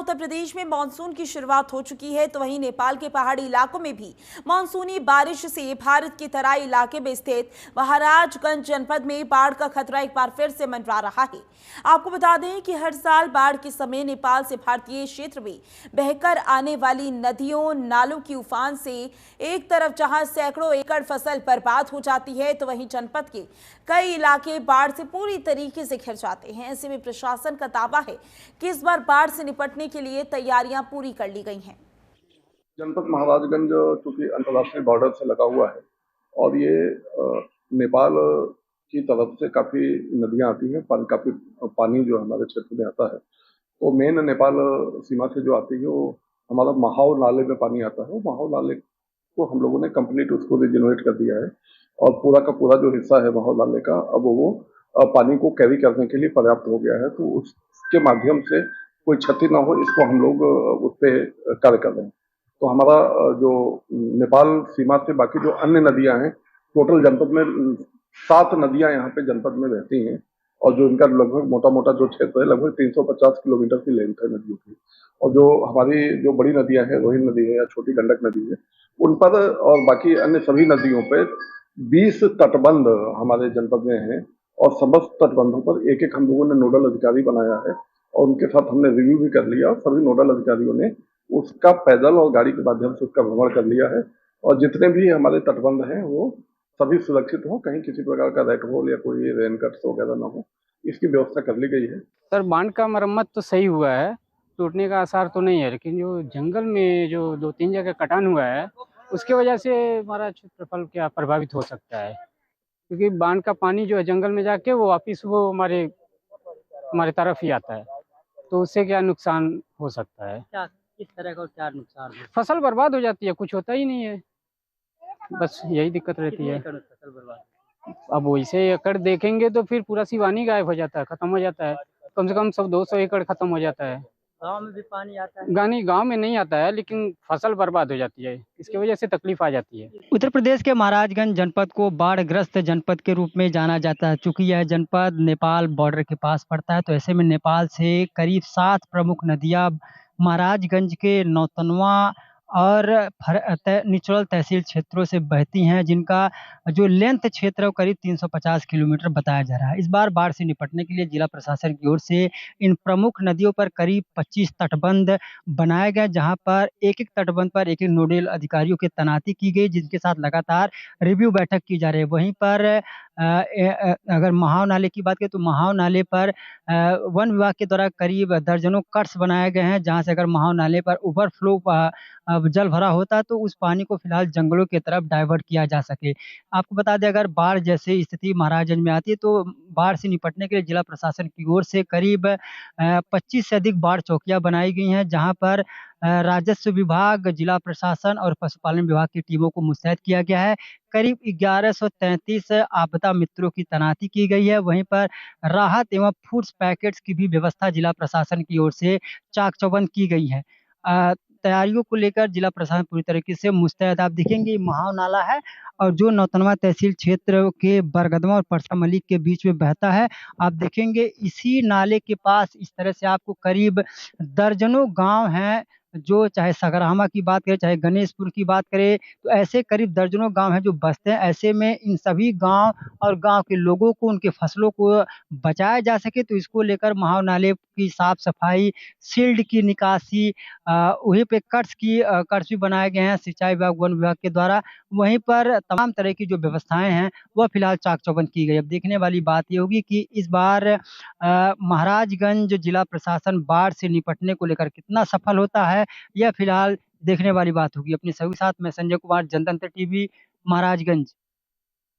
उत्तर प्रदेश में मानसून की शुरुआत हो चुकी है, तो वहीं नेपाल के पहाड़ी इलाकों में भी मानसूनी बारिश से भारत के तराई इलाके में स्थित महाराजगंज जनपद में बाढ़ का खतरा एक बार फिर से मंडरा रहा है। आपको बता दें कि हर साल बाढ़ के समय नेपाल से भारतीय क्षेत्र में बहकर आने वाली नदियों नालों की उफान से एक तरफ जहां सैकड़ों एकड़ फसल बर्बाद हो जाती है, तो वहीं जनपद के कई इलाके बाढ़ से पूरी तरीके से घिर जाते हैं। ऐसे में प्रशासन का दावा है कि इस बार बाढ़ से निपटने के लिए तैयारियां पूरी कर ली गई हैं। जनपद महाराजगंज चूंकि अंतर्राष्ट्रीय बॉर्डर से लगा हुआ है और ये नेपाल की तरफ से काफी नदियां आती हैं, काफी पानी जो हमारे क्षेत्र में आता है, तो मेन नेपाल सीमा से जो आती है वो हमारा महाव नाले में पानी आता है। वो महाव नाले को हम लोगों ने कंप्लीट उसको रिजनरेट कर दिया है और पूरा का पूरा जो हिस्सा है महाव नाले का अब वो पानी को कैरी करने के लिए पर्याप्त हो गया है। तो उसके माध्यम से कोई क्षति ना हो, इसको हम लोग उस पर कार्य कर रहे हैं। तो हमारा जो नेपाल सीमा से बाकी जो अन्य नदियां हैं, टोटल जनपद में 7 नदियां यहाँ पे जनपद में बहती हैं और जो इनका लगभग मोटा मोटा जो क्षेत्र है लगभग 350 किलोमीटर की लेंथ है नदियों की। और जो हमारी जो बड़ी नदियां हैं, रोहिन नदी है या छोटी गंडक नदी है, उन पर और बाकी अन्य सभी नदियों पर 20 तटबंध हमारे जनपद में हैं और समस्त तटबंधों पर एक एक हम लोगों ने नोडल अधिकारी बनाया है और उनके साथ हमने रिव्यू भी कर लिया और सभी नोडल अधिकारियों ने उसका पैदल और गाड़ी के माध्यम से उसका भ्रमण कर लिया है और जितने भी हमारे तटबंध हैं वो सभी सुरक्षित हो, कहीं किसी प्रकार का रेड होल या कोई रेन कट्स वगैरह ना हो, इसकी व्यवस्था कर ली गई है। सर, बांध का मरम्मत तो सही हुआ है, टूटने का आसार तो नहीं है, लेकिन जो जंगल में जो 2-3 जगह कटान हुआ है उसके वजह से हमारा क्षेत्रफल क्या प्रभावित हो सकता है, क्योंकि बांध का पानी जो है जंगल में जाके वो वापिस वो हमारे हमारे तरफ ही आता है, तो उससे क्या नुकसान हो सकता है। क्या किस तरह का क्या नुकसान है? फसल बर्बाद हो जाती है, कुछ होता ही नहीं है, बस यही दिक्कत रहती कितने है। एकड़ में फसल बर्बाद? अब वैसे एकड़ देखेंगे तो फिर पूरा सिवानी गायब हो जाता है, खत्म हो जाता है, कम से कम सब 200 एकड़ खत्म हो जाता है। गांव में भी पानी आता है? गांव में नहीं आता है, लेकिन फसल बर्बाद हो जाती है, इसकी वजह से तकलीफ आ जाती है। उत्तर प्रदेश के महाराजगंज जनपद को बाढ़ग्रस्त जनपद के रूप में जाना जाता है। चूंकि यह जनपद नेपाल बॉर्डर के पास पड़ता है, तो ऐसे में नेपाल से करीब 7 प्रमुख नदियां महाराजगंज के नौतनवा और निचोल तहसील क्षेत्रों से बहती हैं, जिनका जो लेंथ क्षेत्र है वो करीब 350 किलोमीटर बताया जा रहा है। इस बार बाढ़ से निपटने के लिए जिला प्रशासन की ओर से इन प्रमुख नदियों पर करीब 25 तटबंध बनाए गए, जहां पर एक-एक तटबंध पर एक-एक नोडल अधिकारियों की तैनाती की गई, जिनके साथ लगातार रिव्यू बैठक की जा रही है। वहीं पर अगर महाव नाले की बात करें तो महाव नाले पर वन विभाग के द्वारा करीब दर्जनों कट्स बनाए गए हैं, जहां से अगर महाव नाले पर ओवरफ्लो जल भरा होता है तो उस पानी को फिलहाल जंगलों की तरफ डाइवर्ट किया जा सके। आपको बता दें, अगर बाढ़ जैसी स्थिति महाराजगंज में आती है तो बाढ़ से निपटने के लिए जिला प्रशासन की ओर से करीब 25 से अधिक बाढ़ चौकियां बनाई गई हैं, जहां पर राजस्व विभाग, जिला प्रशासन और पशुपालन विभाग की टीमों को मुस्तैद किया गया है। करीब 1133 आपदा मित्रों की तैनाती की गई है। वहीं पर राहत एवं फूड्स पैकेट्स की भी व्यवस्था जिला प्रशासन की ओर से चाक-चौबंद की गई है। तैयारियों को लेकर जिला प्रशासन पूरी तरीके से मुस्तैद। आप देखेंगे महाव नाला है और जो नौतनवा तहसील क्षेत्र के बरगदवा और परसा मलिक के बीच में बहता है। आप देखेंगे इसी नाले के पास इस तरह से आपको करीब दर्जनों गाँव हैं, जो चाहे सगरामा की बात करें, चाहे गणेशपुर की बात करें, तो ऐसे करीब दर्जनों गाँव हैं जो बसते हैं। ऐसे में इन सभी गाँव और गाँव के लोगों को, उनके फसलों को बचाया जा सके, तो इसको लेकर महाव नाले की साफ-सफाई, सील्ड की निकासी, वहीं पे कट्स भी बनाए गए हैं सिंचाई विभाग, वन विभाग के द्वारा। वहीं पर तमाम तरह की जो व्यवस्थाएँ हैं, वह फिलहाल चाक-चौबंद की गई। अब देखने वाली बात ये होगी कि इस बार महाराजगंज जिला प्रशासन बाढ़ से निपटने को लेकर कितना सफल होता है, यह फिलहाल देखने वाली बात होगी। अपने सभी के साथ मैं संजय कुमार, जनतंत्र टीवी, महाराजगंज।